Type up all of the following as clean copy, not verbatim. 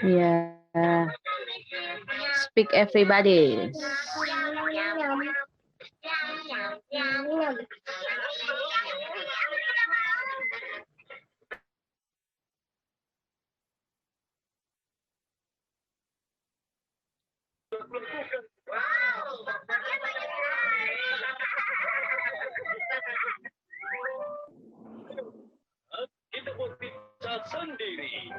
Yeah. Speak everybody. Kita buat pizza sendiri.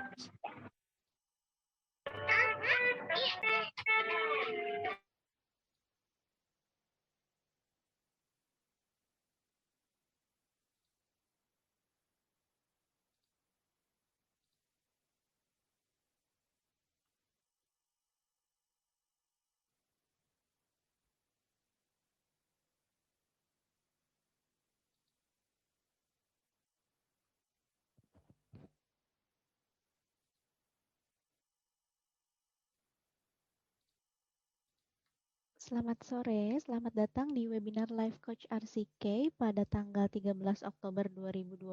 Selamat sore, selamat datang di webinar Life Coach RCK pada tanggal 13 Oktober 2020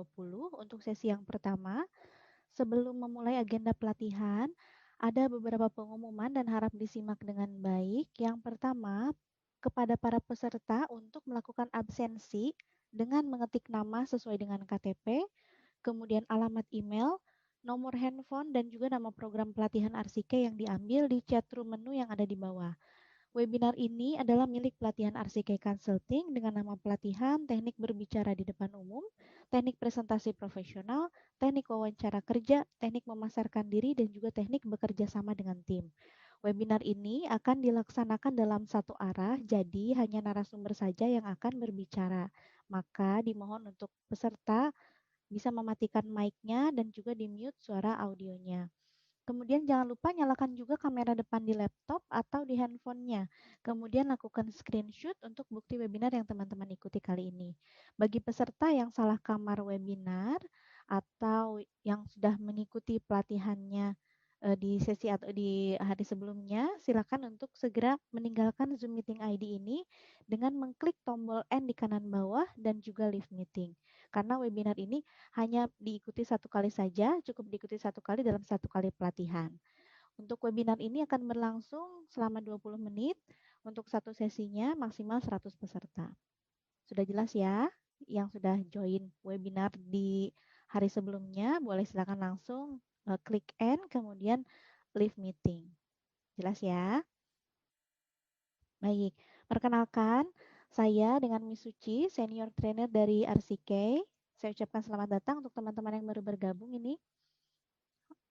untuk sesi yang pertama. Sebelum memulai agenda pelatihan, ada beberapa pengumuman dan harap disimak dengan baik. Yang pertama, kepada para peserta untuk melakukan absensi dengan mengetik nama sesuai dengan KTP, kemudian alamat email, nomor handphone, dan juga nama program pelatihan RCK yang diambil di chatroom menu yang ada di bawah. Webinar ini adalah milik pelatihan RCK Consulting dengan nama pelatihan teknik berbicara di depan umum, teknik presentasi profesional, teknik wawancara kerja, teknik memasarkan diri, dan juga teknik bekerja sama dengan tim. Webinar ini akan dilaksanakan dalam satu arah, jadi hanya narasumber saja yang akan berbicara. Maka dimohon untuk peserta bisa mematikan mic-nya dan juga di-mute suara audionya. Kemudian jangan lupa nyalakan juga kamera depan di laptop atau di handphonenya. Kemudian lakukan screenshot untuk bukti webinar yang teman-teman ikuti kali ini. Bagi peserta yang salah kamar webinar atau yang sudah mengikuti pelatihannya di sesi atau di hari sebelumnya, silakan untuk segera meninggalkan Zoom Meeting ID ini dengan mengklik tombol N di kanan bawah dan juga Leave Meeting. Karena webinar ini hanya diikuti satu kali saja, cukup diikuti satu kali dalam satu kali pelatihan. Untuk webinar ini akan berlangsung selama 20 menit, untuk satu sesinya maksimal 100 peserta. Sudah jelas ya? Yang sudah join webinar di hari sebelumnya, boleh silakan langsung klik N, kemudian leave meeting. Jelas ya? Baik, perkenalkan, saya dengan Miss Suci, senior trainer dari RCK. Saya ucapkan selamat datang untuk teman-teman yang baru bergabung ini.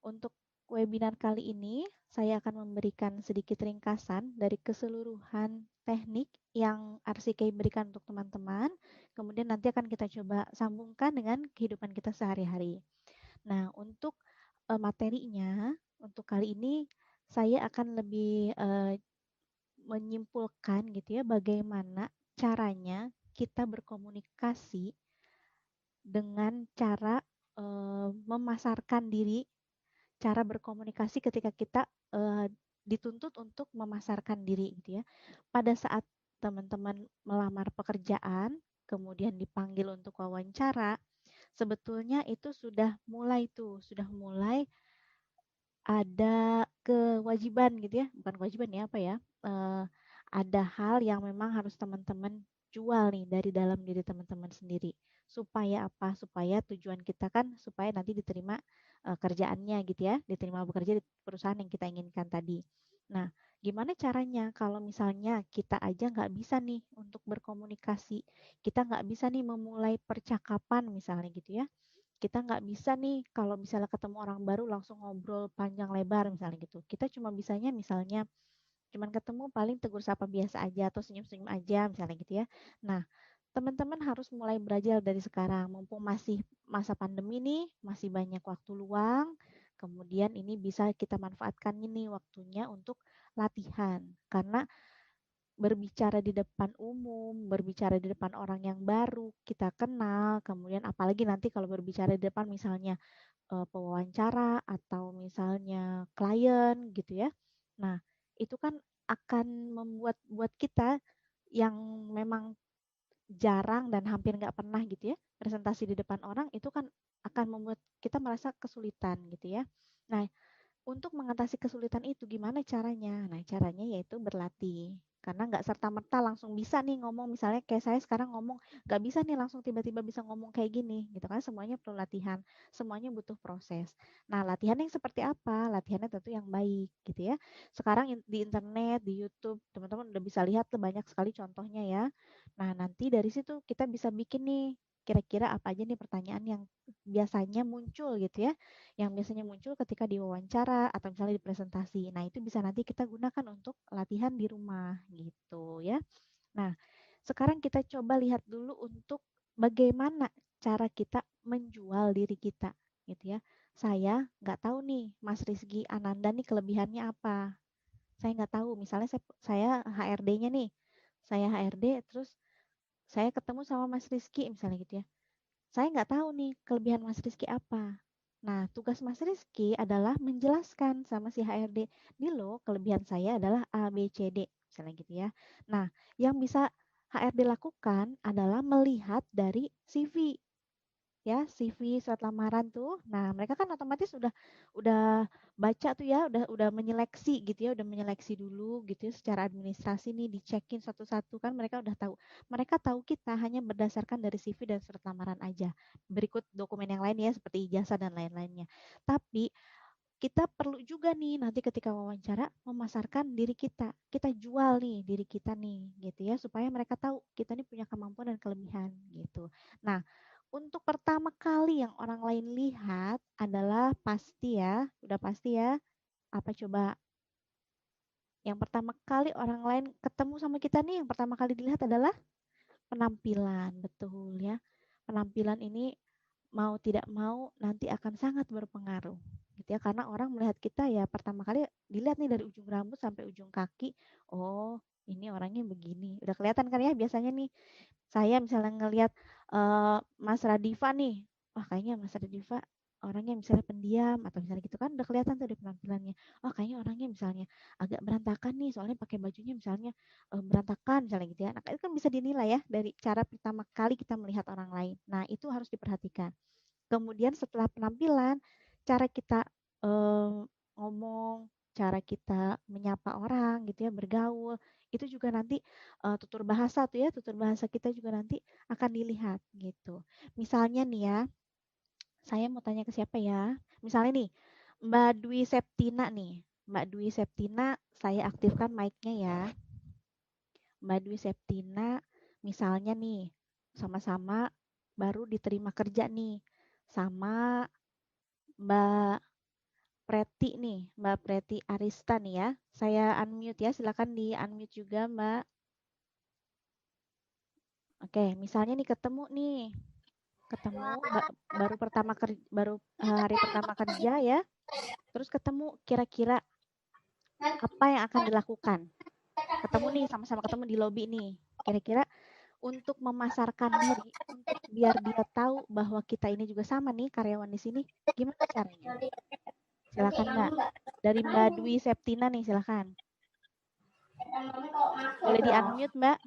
Untuk webinar kali ini, saya akan memberikan sedikit ringkasan dari keseluruhan teknik yang RCK berikan untuk teman-teman. Kemudian nanti akan kita coba sambungkan dengan kehidupan kita sehari-hari. Nah, untuk materinya, untuk kali ini saya akan lebih menyimpulkan gitu ya, bagaimana caranya kita berkomunikasi dengan cara memasarkan diri, cara berkomunikasi ketika kita dituntut untuk memasarkan diri gitu ya. Pada saat teman-teman melamar pekerjaan, kemudian dipanggil untuk wawancara, sebetulnya itu sudah mulai ada kewajiban gitu ya, bukan kewajiban ya, apa ya, ada hal yang memang harus teman-teman jual nih dari dalam diri teman-teman sendiri. Supaya apa? Supaya tujuan kita kan supaya nanti diterima kerjaannya gitu ya, diterima bekerja di perusahaan yang kita inginkan tadi. Nah, gimana caranya kalau misalnya kita aja nggak bisa nih untuk berkomunikasi, kita nggak bisa nih memulai percakapan misalnya gitu ya, kita nggak bisa nih kalau misalnya ketemu orang baru langsung ngobrol panjang lebar misalnya gitu. Kita cuma bisanya misalnya cuman ketemu paling tegur sapa biasa aja atau senyum-senyum aja misalnya gitu ya. Nah, teman-teman harus mulai belajar dari sekarang mumpung masih masa pandemi nih, masih banyak waktu luang. Kemudian ini bisa kita manfaatkan ini waktunya untuk latihan. Karena berbicara di depan umum, berbicara di depan orang yang baru kita kenal, kemudian apalagi nanti kalau berbicara di depan misalnya pewawancara atau misalnya klien gitu ya. Nah, itu kan akan membuat kita yang memang jarang dan hampir nggak pernah gitu ya presentasi di depan orang, itu kan akan membuat kita merasa kesulitan gitu ya. Nah, untuk mengatasi kesulitan itu gimana caranya? Nah, caranya yaitu berlatih. Karena nggak serta-merta langsung bisa nih ngomong, misalnya kayak saya sekarang ngomong, nggak bisa nih langsung tiba-tiba bisa ngomong kayak gini, gitu kan. Semuanya perlu latihan, semuanya butuh proses. Nah, latihan yang seperti apa? Latihannya tentu yang baik, gitu ya. Sekarang di internet, di YouTube, teman-teman udah bisa lihat tuh banyak sekali contohnya ya. Nah, nanti dari situ kita bisa bikin nih, kira-kira apa aja nih pertanyaan yang biasanya muncul gitu ya, yang biasanya muncul ketika diwawancara atau misalnya di presentasi. Nah, itu bisa nanti kita gunakan untuk latihan di rumah gitu ya. Nah, sekarang kita coba lihat dulu untuk bagaimana cara kita menjual diri kita gitu ya. Saya nggak tahu nih Mas Rizky Ananda nih kelebihannya apa. Saya nggak tahu, misalnya saya HRD-nya nih. Saya HRD terus saya ketemu sama Mas Rizky misalnya gitu ya. Saya nggak tahu nih kelebihan Mas Rizky apa. Nah, tugas Mas Rizky adalah menjelaskan sama si HRD, nih loh kelebihan saya adalah A, B, C, D, misalnya gitu ya. Nah, yang bisa HRD lakukan adalah melihat dari CV, ya CV surat lamaran tuh. Nah, mereka kan otomatis udah baca tuh ya, udah menyeleksi gitu ya, udah menyeleksi dulu gitu ya, secara administrasi nih dicekin satu-satu kan mereka udah tahu. Mereka tahu kita hanya berdasarkan dari CV dan surat lamaran aja. Berikut dokumen yang lain ya seperti ijazah dan lain-lainnya. Tapi kita perlu juga nih nanti ketika wawancara memasarkan diri kita. Kita jual nih diri kita nih gitu ya supaya mereka tahu kita nih punya kemampuan dan kelebihan gitu. Nah, untuk pertama kali yang orang lain lihat adalah pasti ya, udah pasti ya. Apa coba? Yang pertama kali orang lain ketemu sama kita nih, yang pertama kali dilihat adalah penampilan, betul ya. Penampilan ini mau tidak mau nanti akan sangat berpengaruh gitu ya, karena orang melihat kita ya pertama kali dilihat nih dari ujung rambut sampai ujung kaki, oh ini orangnya begini, udah kelihatan kan ya biasanya nih. Saya misalnya ngelihat Mas Radifa nih, wah kayaknya Mas Radifa orangnya misalnya pendiam atau misalnya gitu kan udah kelihatan tuh dari penampilannya. Oh kayaknya orangnya misalnya agak berantakan nih soalnya pakai bajunya misalnya berantakan misalnya gitu ya. Nah, itu kan bisa dinilai ya dari cara pertama kali kita melihat orang lain. Nah, itu harus diperhatikan. Kemudian setelah penampilan, cara kita ngomong, cara kita menyapa orang gitu ya, bergaul, itu juga nanti tutur bahasa tuh ya, tutur bahasa kita juga nanti akan dilihat gitu. Misalnya nih ya, saya mau tanya ke siapa ya? Misalnya nih, Mbak Dwi Septina nih. Mbak Dwi Septina, saya aktifkan mic-nya ya. Mbak Dwi Septina, misalnya nih, sama-sama baru diterima kerja nih, sama Mbak Preti nih, Mbak Preti Arista nih ya. Saya unmute ya, silakan di unmute juga Mbak. Oke, misalnya nih ketemu baru hari pertama kerja ya. Terus ketemu kira-kira apa yang akan dilakukan? Ketemu nih, sama-sama ketemu di lobi nih. Kira-kira untuk memasarkan diri, untuk biar dia tahu bahwa kita ini juga sama nih karyawan di sini, gimana caranya? Silakan Mbak. Dari Mbak Dwi Septina nih, silakan. Boleh di unmute Mbak.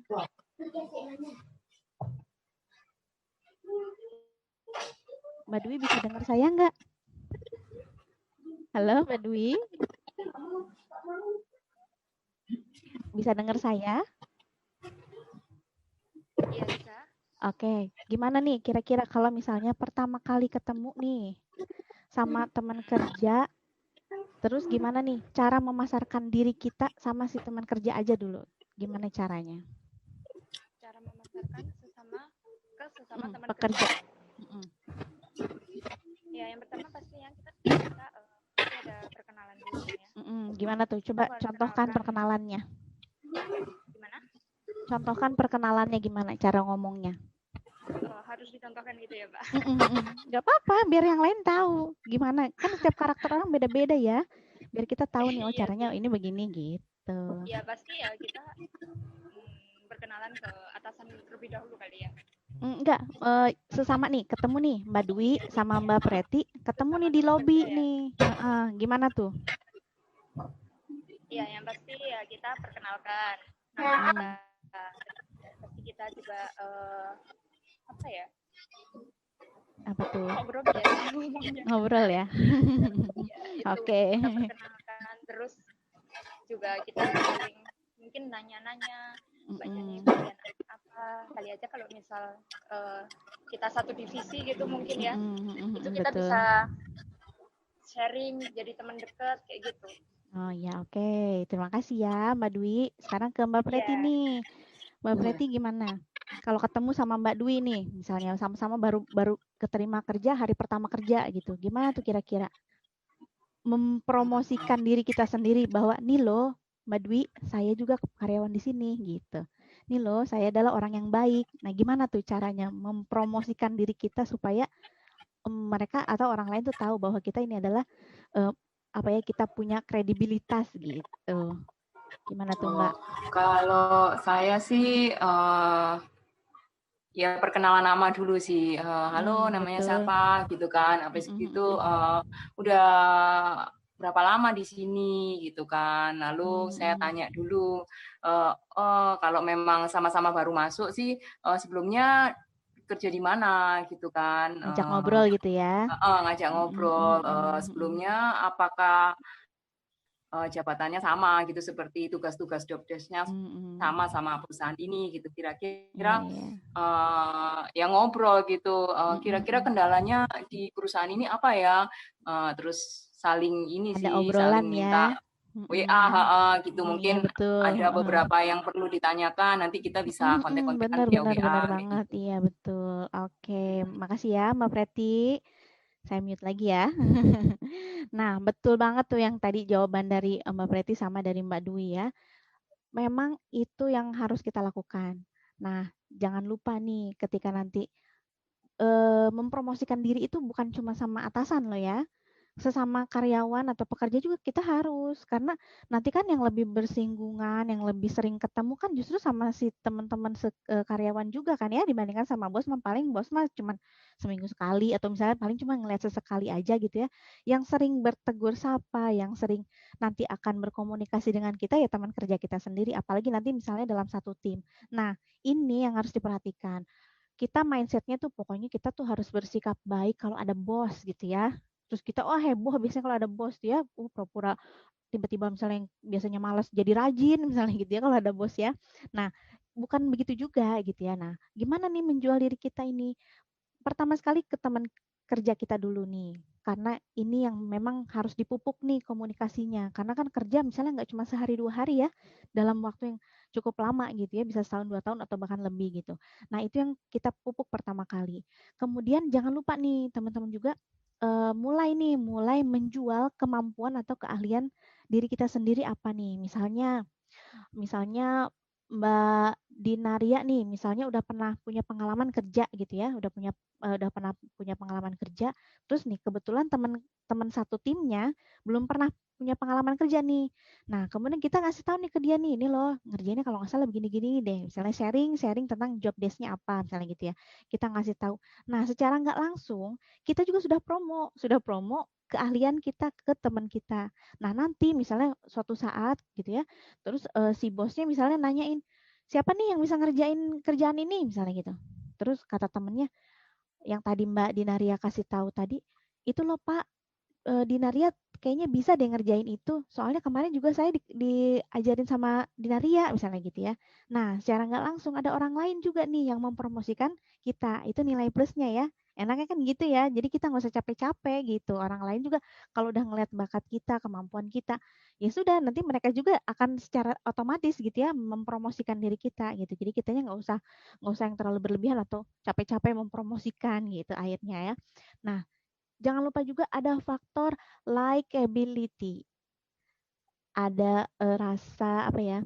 Mbak Dwi bisa dengar saya nggak? Halo Mbak Dwi. Bisa dengar saya? Iya bisa. Oke, gimana nih kira-kira kalau misalnya pertama kali ketemu nih sama teman kerja, terus gimana nih cara memasarkan diri kita sama si teman kerja aja dulu? Gimana caranya? Cara memasarkan sesama teman pekerja. Ya, yang pertama pastinya kita pasti ada perkenalan dulu ya. Gimana tuh? Coba contohkan perkenalannya. Gimana? Contohkan perkenalannya gimana cara ngomongnya? Harus dicontohkan gitu ya, Pak. Gak apa-apa, biar yang lain tahu. Gimana? Kan setiap karakter orang beda-beda ya. Biar kita tahu nih, oh caranya ini begini gitu. Ya pasti ya kita berkenalan ke atasan terlebih dahulu kali ya. Enggak, sesama nih, ketemu nih Mbak Dwi sama Mbak Preti, ketemu nih di lobi nih. Gimana tuh? Iya, yang pasti ya kita perkenalkan nama kita. Pasti kita kita juga apa ya? Apa tuh? Kok grogi ya ngomongnya? Ngobrol ya. Itu Oke. kita perkenalkan, terus juga kita saling mungkin nanya-nanya mbaknya nih bagian apa, kali aja kalau misal kita satu divisi gitu mungkin ya, itu kita Betul. bisa sharing jadi teman dekat kayak gitu. Oh ya, oke. Terima kasih ya Mbak Dwi. Sekarang ke Mbak Preti Iya. nih. Mbak Preti gimana? Kalau ketemu sama Mbak Dwi nih, misalnya sama-sama baru keterima kerja, hari pertama kerja gitu. Gimana tuh kira-kira mempromosikan diri kita sendiri bahwa nih loh Mbak Dwi, saya juga karyawan di sini gitu. Nih loh, saya adalah orang yang baik. Nah, gimana tuh caranya mempromosikan diri kita supaya mereka atau orang lain tuh tahu bahwa kita ini adalah apa ya, kita punya kredibilitas gitu. Gimana tuh Mbak? Kalau saya sih ya perkenalan nama dulu sih. Halo, namanya Betul. siapa gitu kan. Habis itu udah berapa lama di sini gitu kan. Lalu saya tanya dulu, kalau memang sama-sama baru masuk sih sebelumnya kerja di mana gitu kan. Ngajak ngobrol gitu ya. Ngajak ngobrol. Sebelumnya apakah jabatannya sama gitu, seperti tugas-tugas job desk-nya sama perusahaan ini gitu, kira-kira ya ngobrol gitu, kira-kira kendalanya di perusahaan ini apa ya, terus saling ini Ada sih, obrolan saling minta WA gitu, mungkin betul. ada beberapa yang perlu ditanyakan, nanti kita bisa kontak-kontakan via WA. Benar banget, iya betul. Oke, makasih ya Mbak Preti. Saya mute lagi ya. Nah, betul banget tuh yang tadi jawaban dari Mbak Preti sama dari Mbak Dwi ya. Memang itu yang harus kita lakukan. Nah, jangan lupa nih ketika nanti mempromosikan diri itu bukan cuma sama atasan loh ya. Sesama karyawan atau pekerja juga kita harus, karena nanti kan yang lebih bersinggungan, yang lebih sering ketemu kan justru sama si teman-teman karyawan juga kan ya, dibandingkan sama bos. Paling bos mah cuma seminggu sekali atau misalnya paling cuma ngeliat sesekali aja gitu ya. Yang sering bertegur sapa, yang sering nanti akan berkomunikasi dengan kita ya teman kerja kita sendiri, apalagi nanti misalnya dalam satu tim. Nah, ini yang harus diperhatikan. Kita mindsetnya tuh pokoknya kita tuh harus bersikap baik kalau ada bos gitu ya. Terus kita heboh biasanya kalau ada bos ya, pura-pura tiba-tiba misalnya yang biasanya malas jadi rajin misalnya gitu ya kalau ada bos ya. Nah, bukan begitu juga gitu ya. Nah, gimana nih menjual diri kita ini? Pertama sekali ke teman kerja kita dulu nih, karena ini yang memang harus dipupuk nih komunikasinya, karena kan kerja misalnya nggak cuma sehari 2 hari ya, dalam waktu yang cukup lama gitu ya, bisa setahun 2 tahun atau bahkan lebih gitu. Nah, itu yang kita pupuk pertama kali. Kemudian jangan lupa nih teman-teman juga mulai menjual kemampuan atau keahlian diri kita sendiri apa nih. Misalnya Mbak Dinaria nih, misalnya udah pernah punya pengalaman kerja gitu ya, udah pernah punya pengalaman kerja, terus nih kebetulan teman satu timnya belum pernah punya pengalaman kerja nih. Nah, kemudian kita ngasih tahu nih ke dia nih, ini loh ngerjainnya kalau nggak salah begini-gini deh. Misalnya sharing tentang job desk-nya apa, misalnya gitu ya. Kita ngasih tahu. Nah, secara nggak langsung kita juga sudah promo keahlian kita ke teman kita. Nah, nanti misalnya suatu saat gitu ya, terus si bosnya misalnya nanyain, siapa nih yang bisa ngerjain kerjaan ini misalnya gitu. Terus kata temennya yang tadi Mbak Dinaria kasih tahu tadi, itu loh Pak, Dinaria kayaknya bisa deh ngerjain itu. Soalnya kemarin juga saya diajarin sama Dinaria misalnya gitu ya. Nah, secara nggak langsung ada orang lain juga nih yang mempromosikan kita. Itu nilai plusnya ya. Enaknya kan gitu ya. Jadi kita nggak usah capek-capek gitu. Orang lain juga kalau udah ngeliat bakat kita, kemampuan kita, ya sudah nanti mereka juga akan secara otomatis gitu ya mempromosikan diri kita gitu. Jadi kitanya nggak usah yang terlalu berlebihan atau capek-capek mempromosikan gitu akhirnya ya. Nah, jangan lupa juga ada faktor likability. Ada rasa apa ya?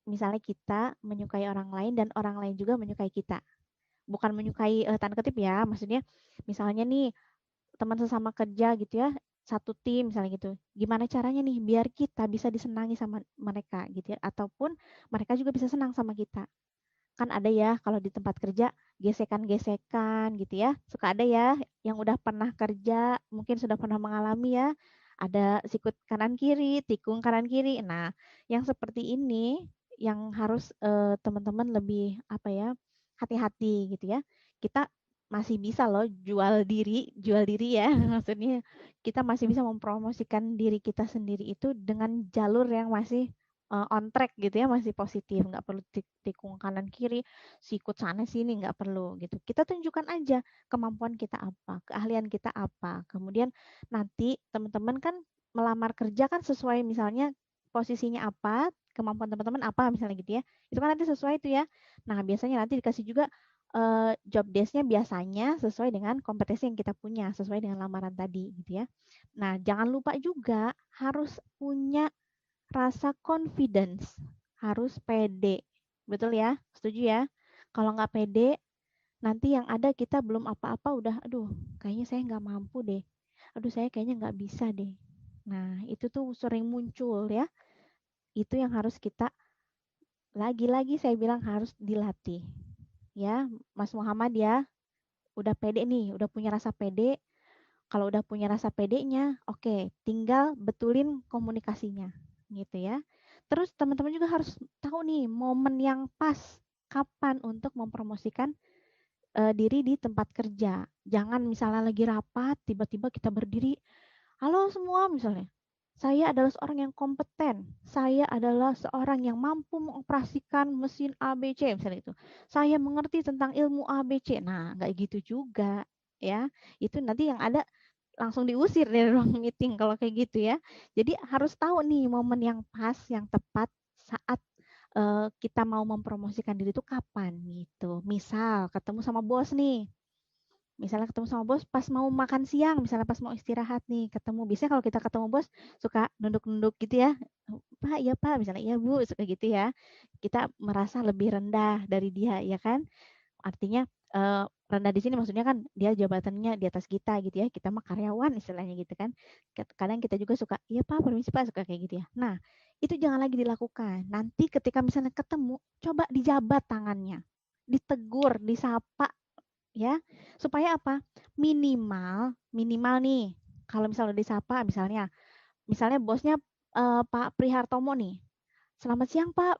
Misalnya kita menyukai orang lain dan orang lain juga menyukai kita. Bukan menyukai tanda kutip ya, maksudnya misalnya nih teman sesama kerja gitu ya, satu tim misalnya gitu. Gimana caranya nih biar kita bisa disenangi sama mereka gitu ya, ataupun mereka juga bisa senang sama kita. Kan ada ya kalau di tempat kerja gesekan-gesekan gitu ya. Suka ada ya yang udah pernah kerja, mungkin sudah pernah mengalami ya. Ada sikut kanan kiri, tikung kanan kiri. Nah, yang seperti ini yang harus teman-teman lebih apa ya? hati-hati gitu ya. Kita masih bisa loh jual diri ya. Maksudnya kita masih bisa mempromosikan diri kita sendiri itu dengan jalur yang masih on track gitu ya, masih positif, nggak perlu tikung kanan kiri, sikut sana sini, nggak perlu gitu. Kita tunjukkan aja kemampuan kita apa, keahlian kita apa. Kemudian nanti teman-teman kan melamar kerja kan sesuai misalnya posisinya apa, kemampuan teman-teman apa misalnya gitu ya. Itu kan nanti sesuai itu ya. Nah, biasanya nanti dikasih juga job desk-nya biasanya sesuai dengan kompetensi yang kita punya, sesuai dengan lamaran tadi gitu ya. Nah, jangan lupa juga harus punya rasa confidence, harus pede. Betul ya? Setuju ya? Kalau nggak pede, nanti yang ada kita belum apa-apa udah, aduh, kayaknya saya nggak mampu deh. Aduh, saya kayaknya nggak bisa deh. Nah, itu tuh sering muncul ya. Itu yang harus kita, lagi-lagi saya bilang harus dilatih. Ya, Mas Muhammad ya, udah pede nih, udah punya rasa pede. Kalau udah punya rasa pedenya, oke, tinggal betulin komunikasinya, gitu ya. Terus teman-teman juga harus tahu nih momen yang pas, kapan untuk mempromosikan diri di tempat kerja. Jangan misalnya lagi rapat, tiba-tiba kita berdiri, halo semua misalnya. Saya adalah seorang yang kompeten. Saya adalah seorang yang mampu mengoperasikan mesin ABC misalnya itu. Saya mengerti tentang ilmu ABC. Nah, nggak gitu juga ya. Itu nanti yang ada langsung diusir dari ruang meeting kalau kayak gitu ya. Jadi harus tahu nih momen yang pas, yang tepat saat kita mau mempromosikan diri itu kapan gitu. Misal ketemu sama bos nih. Misalnya ketemu sama bos pas mau makan siang, misalnya pas mau istirahat nih, ketemu. Biasanya kalau kita ketemu bos suka nunduk-nunduk gitu ya. Pak, iya Pak, misalnya iya Bu, suka gitu ya. Kita merasa lebih rendah dari dia, ya kan? Artinya rendah di sini maksudnya kan dia jabatannya di atas kita gitu ya. Kita mah karyawan istilahnya gitu kan. Kadang kita juga suka, iya Pak, permisi Pak, suka kayak gitu ya. Nah, itu jangan lagi dilakukan. Nanti ketika misalnya ketemu, coba dijabat tangannya. Ditegur, disapa ya, supaya apa? Minimal nih, kalau misalnya disapa misalnya bosnya Pak Prihartomo nih. Selamat siang Pak,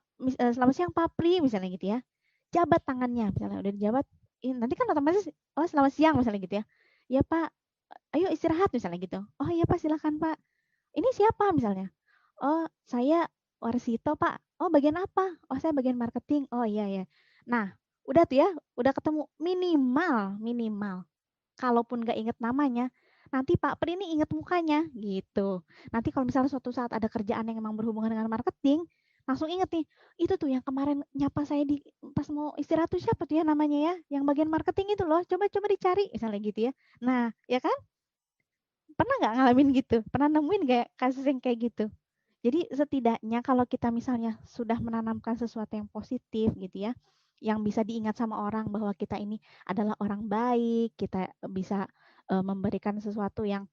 selamat siang Pak Pri misalnya gitu ya. Jabat tangannya misalnya udah dijabat, nanti kan otomatis oh selamat siang misalnya gitu ya. Ya Pak, ayo istirahat misalnya gitu. Oh iya Pak, silakan Pak. Ini siapa misalnya? Oh, saya Warsito, Pak. Oh, bagian apa? Oh, saya bagian marketing. Oh, iya ya. Nah, udah tuh ya, udah ketemu minimal. Kalaupun nggak inget namanya, nanti Pak Pri ini inget mukanya gitu. Nanti kalau misalnya suatu saat ada kerjaan yang memang berhubungan dengan marketing, langsung inget nih, itu tuh yang kemarin nyapa saya di pas mau istirahat tuh siapa tuh ya namanya ya, yang bagian marketing itu loh, coba dicari misalnya gitu ya. Nah, ya kan? Pernah nggak ngalamin gitu? Pernah nemuin nggak kasus yang kayak gitu? Jadi setidaknya kalau kita misalnya sudah menanamkan sesuatu yang positif gitu ya, yang bisa diingat sama orang bahwa kita ini adalah orang baik, kita bisa memberikan sesuatu yang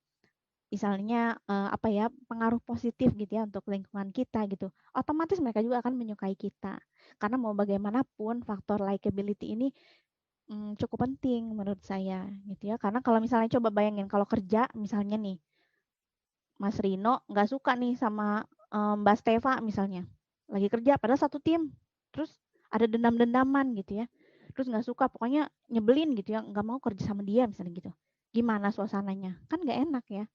misalnya apa ya, pengaruh positif gitu ya untuk lingkungan kita gitu. Otomatis mereka juga akan menyukai kita. Karena mau bagaimanapun faktor likability ini cukup penting menurut saya gitu ya. Karena kalau misalnya coba bayangin kalau kerja misalnya nih Mas Rino nggak suka nih sama Mbak Steva misalnya. Lagi kerja padahal satu tim. Terus ada dendam-dendaman gitu ya. Terus nggak suka, pokoknya nyebelin gitu ya, nggak mau kerja sama dia misalnya gitu. Gimana suasananya? Kan nggak enak ya.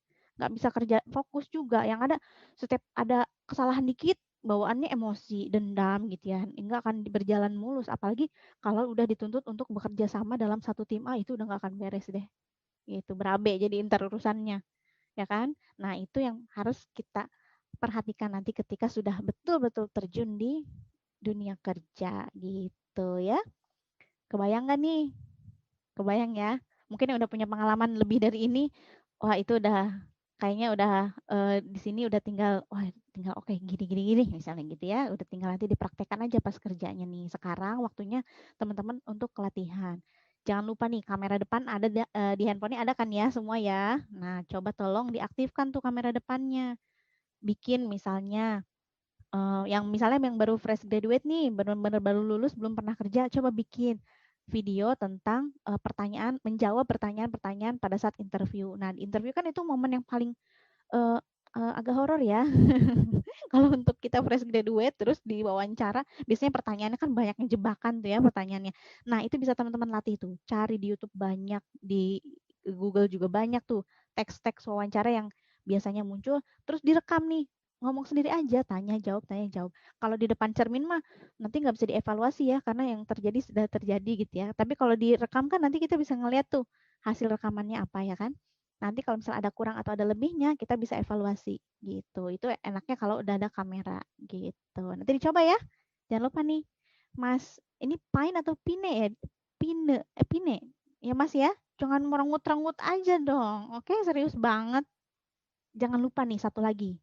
Nggak bisa kerja fokus juga. Yang ada setiap ada kesalahan dikit, bawaannya emosi, dendam gitu ya. Nggak akan berjalan mulus. Apalagi kalau udah dituntut untuk bekerja sama dalam satu tim A, itu udah nggak akan beres deh. Gitu, berabe jadi inter urusannya. Ya kan? Nah, itu yang harus kita perhatikan nanti ketika sudah betul-betul terjun di dunia kerja gitu ya. Kebayang nggak nih? Kebayang ya? Mungkin yang udah punya pengalaman lebih dari ini, wah itu udah kayaknya udah di sini udah tinggal oke gini misalnya gitu ya. Udah tinggal nanti dipraktekkan aja pas kerjanya nih. Sekarang waktunya teman-teman untuk latihan. Jangan lupa nih kamera depan ada di handphonenya ada kan ya semua ya. Nah, coba tolong diaktifkan tuh kamera depannya. Bikin misalnya yang misalnya yang baru fresh graduate nih, benar-benar baru lulus belum pernah kerja, coba bikin video tentang menjawab pertanyaan-pertanyaan pada saat interview. Nah, di interview kan itu momen yang paling agak horor ya. Kalau untuk kita fresh graduate terus diwawancara, biasanya pertanyaannya kan banyak yang jebakan tuh ya pertanyaannya. Nah, itu bisa teman-teman latih tuh. Cari di YouTube banyak, di Google juga banyak tuh teks-teks wawancara yang biasanya muncul, terus direkam nih. Ngomong sendiri aja, tanya jawab, tanya jawab. Kalau di depan cermin mah nanti nggak bisa dievaluasi ya, karena yang terjadi sudah terjadi gitu ya. Tapi kalau direkam kan nanti kita bisa ngeliat tuh hasil rekamannya apa ya kan. Nanti kalau misalnya ada kurang atau ada lebihnya, kita bisa evaluasi gitu. Itu enaknya kalau udah ada kamera gitu. Nanti dicoba ya. Jangan lupa nih, Mas, ini Pine atau Pine ya? Pine. Ya Mas ya, jangan merengut-rengut aja dong. Oke, serius banget. Jangan lupa nih satu lagi.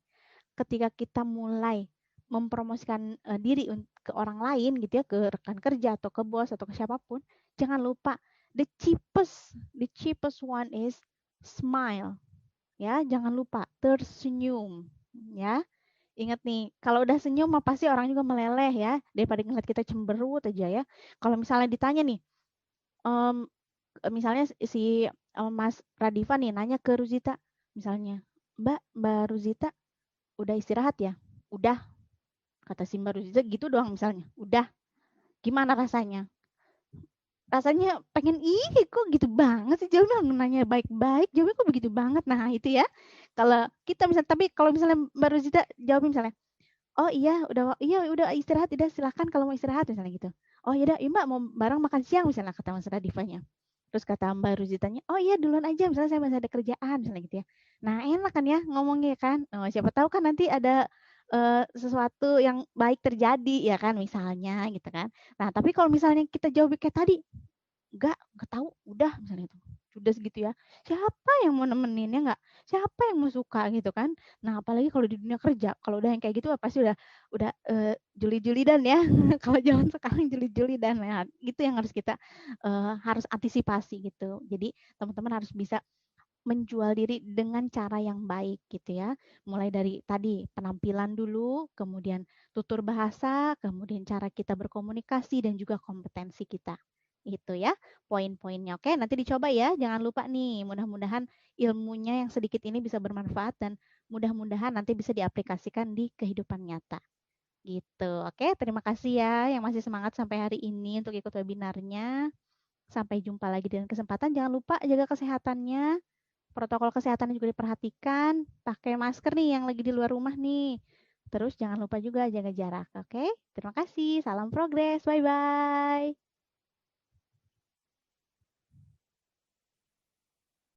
Ketika kita mulai mempromosikan diri ke orang lain gitu ya, ke rekan kerja atau ke bos atau ke siapapun, jangan lupa the cheapest one is smile. Ya, jangan lupa tersenyum ya. Ingat nih, kalau udah senyum mah pasti orang juga meleleh ya, daripada ngeliat kita cemberut aja ya. Kalau misalnya ditanya nih, misalnya si Mas Radifa nih nanya ke Ruzita, misalnya, Mbak Ruzita udah istirahat ya? Udah, kata si Mbak Ruzita gitu doang misalnya. Udah, gimana rasanya? Rasanya pengen, ih kok gitu banget sih jawabnya, nanya baik-baik, jawabnya kok begitu banget. Nah itu ya, kalau kita misalnya, tapi kalau misalnya Mbak Ruzita jawab misalnya, oh iya udah istirahat, udah silahkan kalau mau istirahat misalnya gitu. Oh iya Mbak mau bareng makan siang misalnya, kata Mas Radifanya. Terus kata Mbak Ruzitanya, oh iya duluan aja misalnya saya masih ada kerjaan misalnya gitu ya. Nah enak kan ya ngomongnya kan. Oh, siapa tahu kan nanti ada sesuatu yang baik terjadi ya kan misalnya gitu kan. Nah tapi kalau misalnya kita jawab kayak tadi, nggak tahu, udah misalnya itu udah segitu ya, siapa yang mau nemenin ya nggak, siapa yang mau suka gitu kan. Nah apalagi kalau di dunia kerja, kalau udah yang kayak gitu pasti udah juli-julidan ya. Kalau zaman sekarang juli-julidan ya, itu yang harus kita harus antisipasi gitu. Jadi teman-teman harus bisa menjual diri dengan cara yang baik gitu ya. Mulai dari tadi penampilan dulu, kemudian tutur bahasa, kemudian cara kita berkomunikasi dan juga kompetensi kita. Itu ya poin-poinnya. Oke, nanti dicoba ya. Jangan lupa nih, mudah-mudahan ilmunya yang sedikit ini bisa bermanfaat dan mudah-mudahan nanti bisa diaplikasikan di kehidupan nyata. Gitu. Oke, terima kasih ya yang masih semangat sampai hari ini untuk ikut webinarnya. Sampai jumpa lagi dengan kesempatan. Jangan lupa jaga kesehatannya. Protokol kesehatan juga diperhatikan. Pakai masker nih yang lagi di luar rumah nih. Terus jangan lupa juga jaga jarak. Oke, terima kasih. Salam progres. Bye-bye.